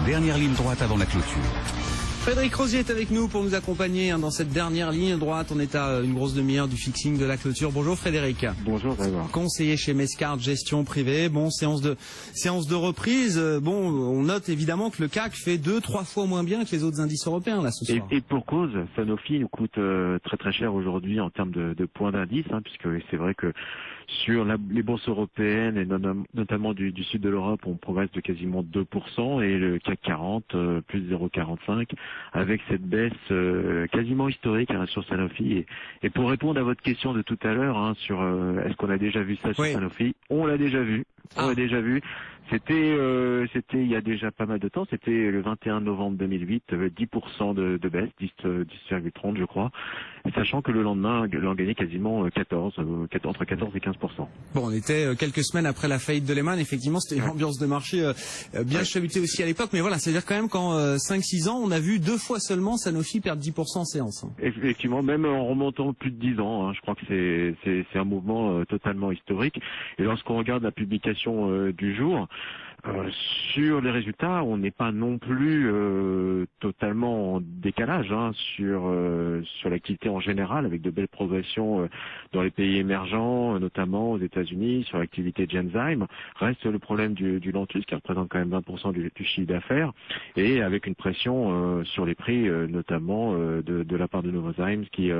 Dernière ligne droite avant la clôture. Frédéric Rosier est avec nous pour nous accompagner dans cette dernière ligne droite. On est à une grosse demi-heure du fixing de la clôture. Bonjour Frédéric. Bonjour Grégoire. Conseiller chez Mescart Gestion Privée. Bon, séance de reprise. Bon, on note évidemment que le CAC fait 2-3 fois moins bien que les autres indices européens là ce soir. Et pour cause, Sanofi nous coûte très très cher aujourd'hui en termes de points d'indice, puisque c'est vrai que sur les bourses européennes et notamment du sud de l'Europe, on progresse de quasiment 2% et le CAC 40 plus 0,45 avec cette baisse quasiment historique sur Sanofi. Et pour répondre à votre question de tout à l'heure sur est-ce qu'on a déjà vu ça sur Sanofi, on l'a déjà vu. On l'a déjà vu. C'était il y a déjà pas mal de temps, c'était le 21 novembre 2008, 10% de baisse, 10,30 je crois, sachant que le lendemain, on a gagné quasiment entre 14 et 15%. Bon, on était quelques semaines après la faillite de Lehman, effectivement c'était une ambiance de marché bien chabutée aussi à l'époque, mais voilà, c'est-à-dire quand même qu'en 5-6 ans, on a vu 2 fois seulement Sanofi perdre 10% en séance. Effectivement, même en remontant plus de 10 ans, je crois que c'est un mouvement totalement historique, et lorsqu'on regarde la publication du jour, sur les résultats, on n'est pas non plus totalement en décalage sur l'activité en général, avec de belles progressions dans les pays émergents, notamment aux États-Unis, sur l'activité Genzyme. Reste le problème du Lantus, qui représente quand même 20% du chiffre d'affaires, et avec une pression sur les prix, notamment de la part de Novozymes, qui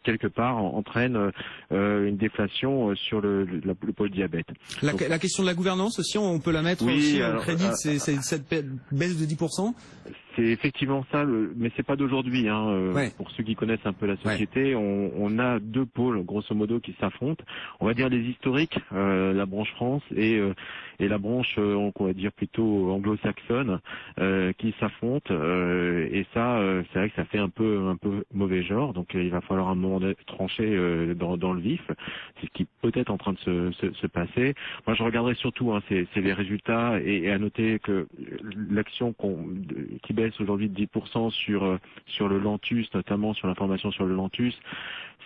quelque part entraîne une déflation sur le pôle diabète. La question de la gouvernance aussi, on peut la mettre aussi au crédit de cette baisse de 10%. C'est effectivement ça, mais c'est pas d'aujourd'hui. Pour ceux qui connaissent un peu la société, on a 2 pôles, grosso modo, qui s'affrontent. On va dire les historiques, la branche France et la branche, on va dire plutôt anglo-saxonne, qui s'affrontent. Et ça, c'est vrai que ça fait un peu mauvais genre. Donc il va falloir un moment trancher dans le vif. C'est ce qui peut être en train de se passer. Moi, je regarderai surtout, c'est les résultats, et à noter que l'action qui baisse aujourd'hui de 10% sur le Lantus, notamment sur l'information sur le Lantus,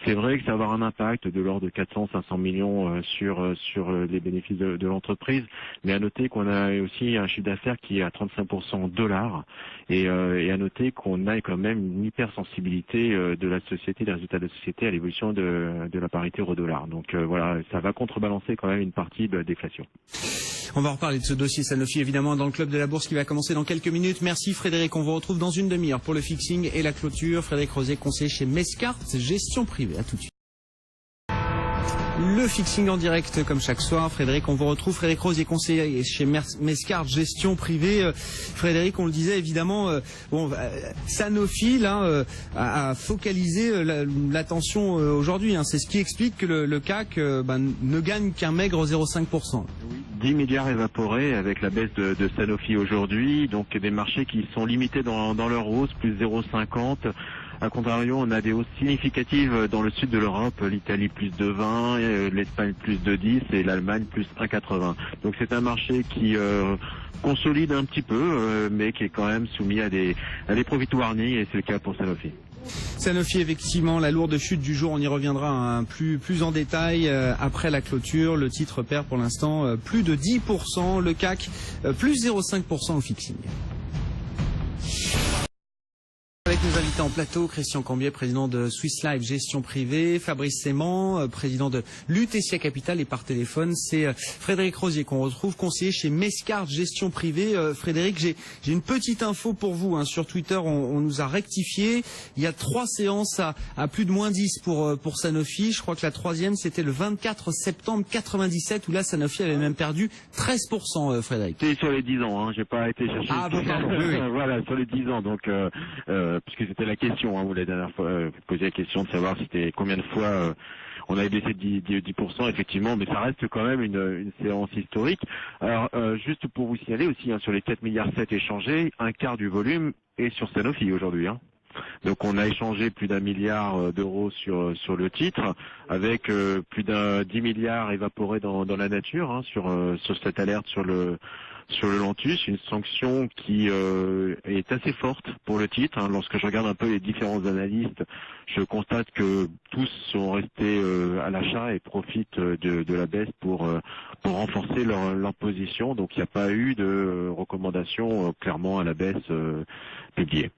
c'est vrai que ça va avoir un impact de l'ordre de 400-500 millions sur les bénéfices de l'entreprise, mais à noter qu'on a aussi un chiffre d'affaires qui est à 35% en dollars, et à noter qu'on a quand même une hypersensibilité de la société, des résultats de la société à l'évolution de la parité euro-dollar. Donc voilà, ça va contrebalancer quand même une partie de déflation. On va reparler de ce dossier Sanofi évidemment dans le club de la bourse qui va commencer dans quelques minutes. Merci Frédéric, on vous retrouve dans une demi-heure pour le fixing et la clôture. Frédéric Rosier, conseiller chez Mescart Gestion Privée. À tout de suite. Le fixing en direct comme chaque soir. Frédéric, on vous retrouve. Frédéric Rosier, conseiller chez Mescart Gestion Privée. Frédéric, on le disait évidemment, Sanofi là a focalisé l'attention aujourd'hui. C'est ce qui explique que le CAC ne gagne qu'un maigre 0,5%. 10 milliards évaporés avec la baisse de Sanofi aujourd'hui, donc des marchés qui sont limités dans leur hausse, plus 0,50. A contrario, on a des hausses significatives dans le sud de l'Europe, l'Italie plus de 20, l'Espagne plus de 10 et l'Allemagne plus 1,80. Donc c'est un marché qui consolide un petit peu, mais qui est quand même soumis à des profits warnings, et c'est le cas pour Sanofi. Sanofi, effectivement, la lourde chute du jour, on y reviendra plus en détail après la clôture. Le titre perd pour l'instant plus de 10%, le CAC plus 0,5% au fixing. Avec nos invités en plateau, Christian Cambier, président de Swiss Life Gestion Privée, Fabrice Seyment, président de Lutetia Capital, et par téléphone, c'est Frédéric Rosier qu'on retrouve, conseiller chez Mescart Gestion Privée. Frédéric, j'ai une petite info pour vous. Sur Twitter, on nous a rectifié. Il y a 3 séances à plus de moins 10 pour Sanofi. Je crois que la 3e, c'était le 24 septembre 97, où là, Sanofi avait même perdu 13%, Frédéric. C'est sur les 10 ans, j'ai pas été chercher. Ah bon, pardon, oui. Voilà, sur les 10 ans, donc puisque c'était la question, vous la dernière fois, vous posiez la question de savoir c'était combien de fois on avait baissé de 10%, effectivement, mais ça reste quand même une séance historique. Alors, juste pour vous signaler aussi, sur les 4,7 milliards échangés, un quart du volume est sur Sanofi aujourd'hui. Donc on a échangé plus d'1 milliard d'euros sur le titre, avec plus d'un 10 milliards évaporés dans la nature, sur cette alerte sur sur le Lantus, une sanction qui est assez forte pour le titre. Hein. Lorsque je regarde un peu les différents analystes, je constate que tous sont restés à l'achat et profitent de la baisse pour renforcer leur position. Donc il n'y a pas eu de recommandation clairement à la baisse publiée.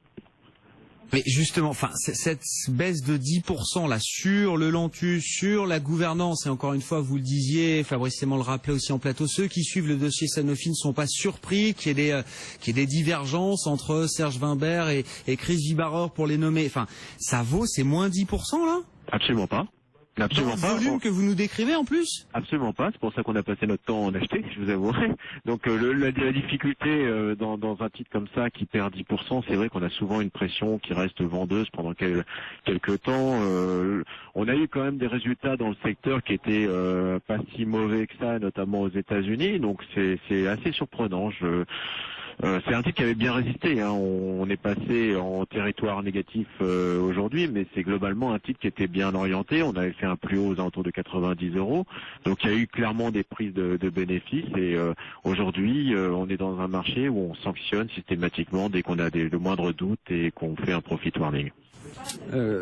Mais justement, enfin, cette baisse de 10% là sur le Lantus, sur la gouvernance, et encore une fois, vous le disiez, Fabrice Seyman le rappelait aussi en plateau, ceux qui suivent le dossier Sanofi ne sont pas surpris qu'il y ait des divergences entre Serge Wimbert et Chris Vibarrer pour les nommer. Enfin, ça vaut, c'est moins 10% là? Absolument pas. Absolument dans le volume que vous nous décrivez en plus? Absolument pas, c'est pour ça qu'on a passé notre temps à en acheter, je vous avouerai. Donc la difficulté dans un titre comme ça qui perd 10%, c'est vrai qu'on a souvent une pression qui reste vendeuse pendant quelques temps. On a eu quand même des résultats dans le secteur qui étaient pas si mauvais que ça, notamment aux États-Unis, donc c'est assez surprenant. C'est un titre qui avait bien résisté, hein. On est passé en territoire négatif aujourd'hui, mais c'est globalement un titre qui était bien orienté. On avait fait un plus haut aux alentours de 90 €. Donc il y a eu clairement des prises de bénéfices et aujourd'hui on est dans un marché où on sanctionne systématiquement dès qu'on a le moindre doute et qu'on fait un profit warning.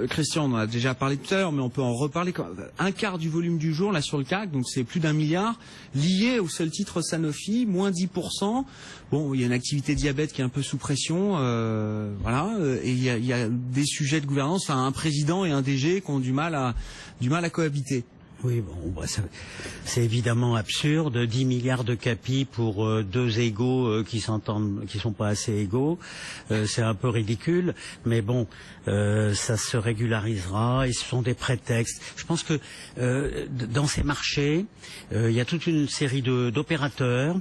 Christian, on en a déjà parlé tout à l'heure, mais on peut en reparler. Un quart du volume du jour là sur le CAC, donc c'est plus d'1 milliard, lié au seul titre Sanofi, moins 10%. Bon, il y a une activité diabète qui est un peu sous pression, voilà, et il y a des sujets de gouvernance, enfin un président et un DG qui ont du mal à cohabiter. Oui, bon, bah, c'est évidemment absurde. 10 milliards de capis pour deux égaux qui s'entendent, qui sont pas assez égaux. C'est un peu ridicule, mais bon, ça se régularisera et ce sont des prétextes. Je pense que dans ces marchés, il y a toute une série d'opérateurs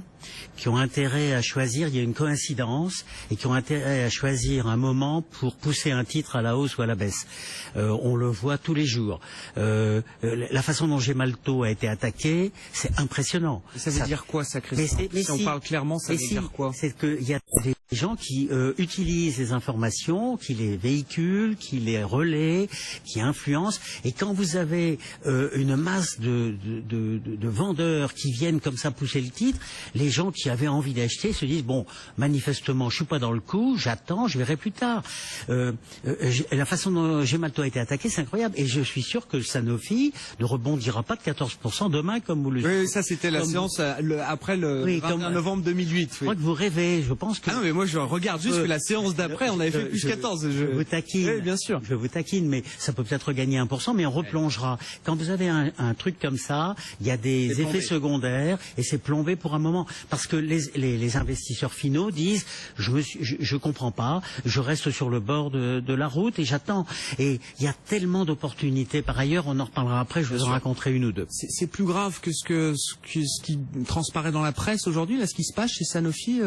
qui ont intérêt à choisir, il y a une coïncidence, et qui ont intérêt à choisir un moment pour pousser un titre à la hausse ou à la baisse. On le voit tous les jours. La façon dont Gemalto a été attaqué, c'est impressionnant. Ça veut dire quoi, ça, Christian? Si on parle clairement, ça veut dire quoi? C'est qu'il y a des gens qui utilisent les informations, qui les véhiculent, qui les relaient, qui influencent. Et quand vous avez une masse de vendeurs qui viennent comme ça pousser le titre, les gens qui avaient envie d'acheter se disent bon, manifestement, je suis pas dans le coup, j'attends, je verrai plus tard. La façon dont Gemalto a été attaqué, c'est incroyable. Et je suis sûr que Sanofi ne rebondira pas de 14% demain, comme vous le dites. Oui, ça c'était la séance après le 21 novembre 2008. Je crois que vous rêvez, je pense que... Ah non, mais moi je regarde juste que la séance d'après, on avait fait plus 14. Je vous taquine. Oui, bien sûr. Je vous taquine, mais ça peut peut-être gagner 1%, mais on replongera. Quand vous avez un truc comme ça, il y a des effets secondaires et c'est plombé pour un moment. Parce que les investisseurs finaux disent je comprends pas, je reste sur le bord de la route et j'attends. Et il y a tellement d'opportunités. Par ailleurs, on en reparlera après, je vous en raconterai une ou deux. C'est plus grave que ce qui transparaît dans la presse aujourd'hui, là, ce qui se passe chez Sanofi,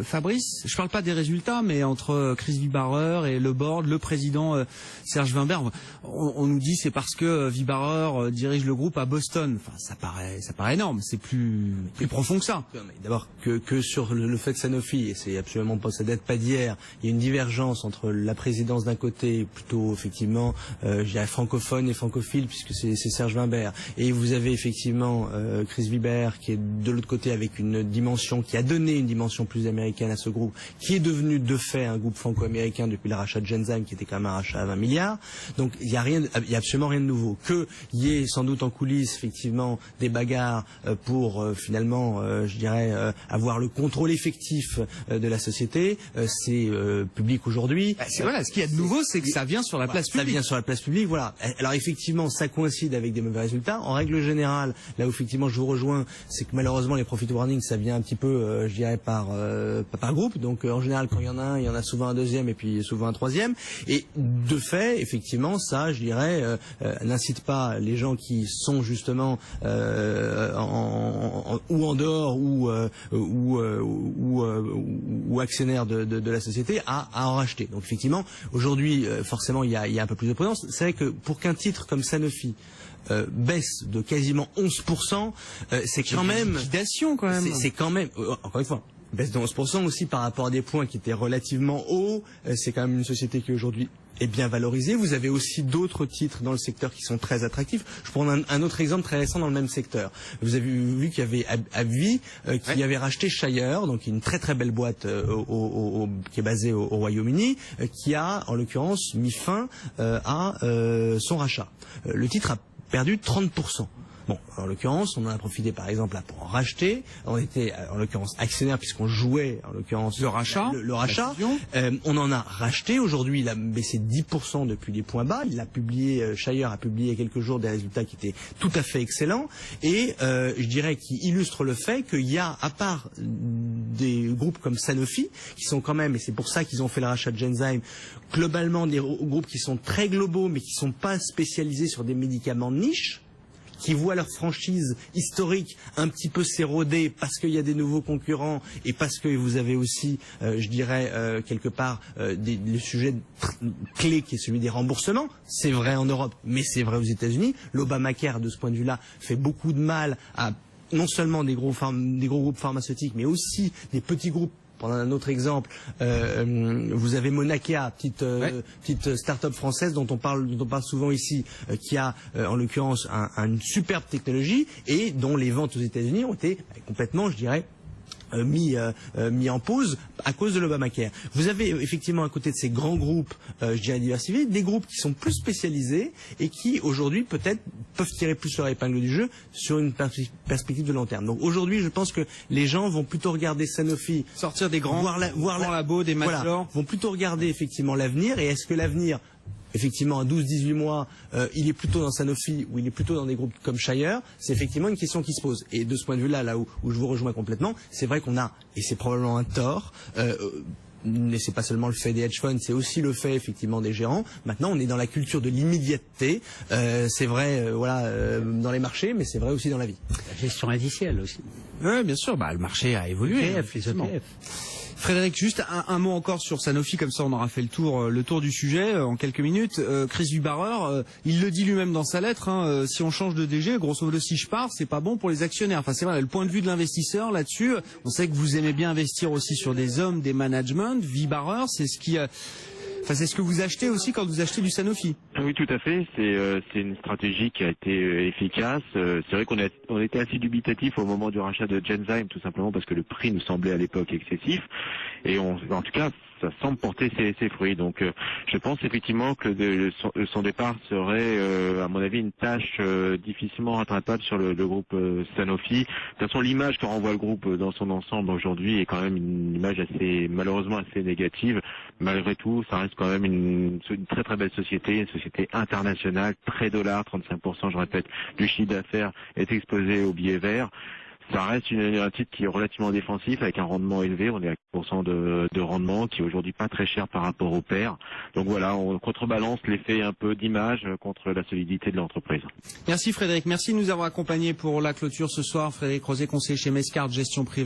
Fabrice. Je parle pas des résultats, mais entre Chris Vibarrer et le board, le président Serge Wimbert, on nous dit c'est parce que Vibarrer dirige le groupe à Boston. Enfin, ça paraît énorme. C'est plus profond que ça. D'abord que sur le fait que Sanofi, et c'est absolument pas, ça date pas d'hier, il y a une divergence entre la présidence d'un côté, plutôt effectivement, je dirais francophone et francophile, puisque c'est Serge Wimbert, et vous avez effectivement Chris Vibarrer qui est de l'autre côté avec une dimension, qui a donné une dimension plus américaine à ce groupe, qui est devenu de fait un groupe franco-américain depuis le rachat de Genzyme, qui était quand même un rachat à 20 milliards. Donc il y a absolument rien de nouveau. Qu'il y ait sans doute en coulisses effectivement des bagarres pour finalement, je dirais, avoir le contrôle effectif de la société, c'est public aujourd'hui. Voilà, ce qu'il y a de nouveau, c'est que ça vient sur la place publique. Ça vient sur la place publique, voilà. Alors effectivement, ça coïncide avec des mauvais résultats. En règle générale, là où effectivement je vous rejoins, c'est que malheureusement les profit warnings, ça vient un petit peu, je dirais, par groupe. Donc en général, quand il y en a un, il y en a souvent un deuxième et puis souvent un troisième. Et de fait, effectivement, ça, je dirais, n'incite pas les gens qui sont justement ou en dehors ou actionnaires de la société à en racheter. Donc effectivement, aujourd'hui, forcément, il y a un peu plus de prudence. C'est vrai que pour qu'un titre comme Sanofi baisse de quasiment 11%, c'est quand même... liquidation quand même. C'est quand même, encore une fois, Baisse de 11% aussi par rapport à des points qui étaient relativement hauts. C'est quand même une société qui aujourd'hui est bien valorisée. Vous avez aussi d'autres titres dans le secteur qui sont très attractifs. Je prends un autre exemple très récent dans le même secteur. Vous avez vu qu'il y avait AbbVie qui avait racheté Shire, donc une très très belle boîte qui est basée au Royaume-Uni, qui a en l'occurrence mis fin à son rachat. Le titre a perdu 30%. Bon, en l'occurrence, on en a profité par exemple là pour en racheter. On était en l'occurrence actionnaire puisqu'on jouait en l'occurrence le rachat. On en a racheté. Aujourd'hui, il a baissé 10% depuis les points bas. Il a publié, Shire a publié il y a quelques jours des résultats qui étaient tout à fait excellents et je dirais qui illustrent le fait qu'il y a, à part des groupes comme Sanofi, qui sont quand même, et c'est pour ça qu'ils ont fait le rachat de Genzyme, globalement des groupes qui sont très globaux mais qui sont pas spécialisés sur des médicaments de niche, qui voient leur franchise historique un petit peu s'éroder parce qu'il y a des nouveaux concurrents et parce que vous avez aussi, je dirais, quelque part, le sujet clé qui est celui des remboursements. C'est vrai en Europe, mais c'est vrai aux États-Unis. L'Obamacare, de ce point de vue-là, fait beaucoup de mal à non seulement des gros groupes pharmaceutiques, mais aussi des petits groupes. Pendant un autre exemple, vous avez Monakea, petite start-up française dont on parle souvent ici, qui a en l'occurrence une superbe technologie et dont les ventes aux États-Unis ont été complètement, je dirais, mis en pause à cause de l'Obamacare. Vous avez effectivement à côté de ces grands groupes, je dirais diversifiés, des groupes qui sont plus spécialisés et qui aujourd'hui peut-être peuvent tirer plus leur épingle du jeu sur une perspective de long terme. Donc aujourd'hui, je pense que les gens vont plutôt regarder Sanofi, sortir des grands labos, des Maslor, vont plutôt regarder effectivement l'avenir. Et est-ce que l'avenir, effectivement, à 12-18 mois, il est plutôt dans Sanofi ou il est plutôt dans des groupes comme Shire? C'est effectivement une question qui se pose. Et de ce point de vue-là, là où je vous rejoins complètement, c'est vrai qu'on a, et c'est probablement un tort, mais c'est pas seulement le fait des hedge funds, c'est aussi le fait effectivement des gérants. Maintenant, on est dans la culture de l'immédiateté. C'est vrai, dans les marchés, mais c'est vrai aussi dans la vie. La gestion indicielle aussi. Oui, bien sûr. Le marché a évolué. Les ETF. Frédéric, juste un mot encore sur Sanofi, comme ça on aura fait le tour du sujet en quelques minutes. Chris Wibarer, il le dit lui-même dans sa lettre, si on change de DG, grosso modo si je pars, c'est pas bon pour les actionnaires. Enfin c'est vrai, le point de vue de l'investisseur là-dessus, on sait que vous aimez bien investir aussi sur des hommes, des managements. Wibarer, c'est c'est ce que vous achetez aussi quand vous achetez du Sanofi. Oui, tout à fait. C'est une stratégie qui a été efficace. C'est vrai qu'on était assez dubitatif au moment du rachat de Genzyme, tout simplement parce que le prix nous semblait à l'époque excessif. Et en tout cas, ça semble porter ses fruits. Donc, je pense effectivement que son départ serait, à mon avis, une tâche difficilement rattrapable sur le groupe Sanofi. De toute façon, l'image que renvoie le groupe dans son ensemble aujourd'hui est quand même une image malheureusement assez négative. Malgré tout, ça reste quand même une très très belle société, une société internationale, très dollar, 35%, je répète, du chiffre d'affaires est exposé au billet vert. Ça reste un titre qui est relativement défensif avec un rendement élevé. On est à 4% de rendement qui est aujourd'hui pas très cher par rapport au pair. Donc voilà, on contrebalance l'effet un peu d'image contre la solidité de l'entreprise. Merci Frédéric, merci de nous avoir accompagnés pour la clôture ce soir. Frédéric Rosier, conseiller chez Mescard Gestion Privée.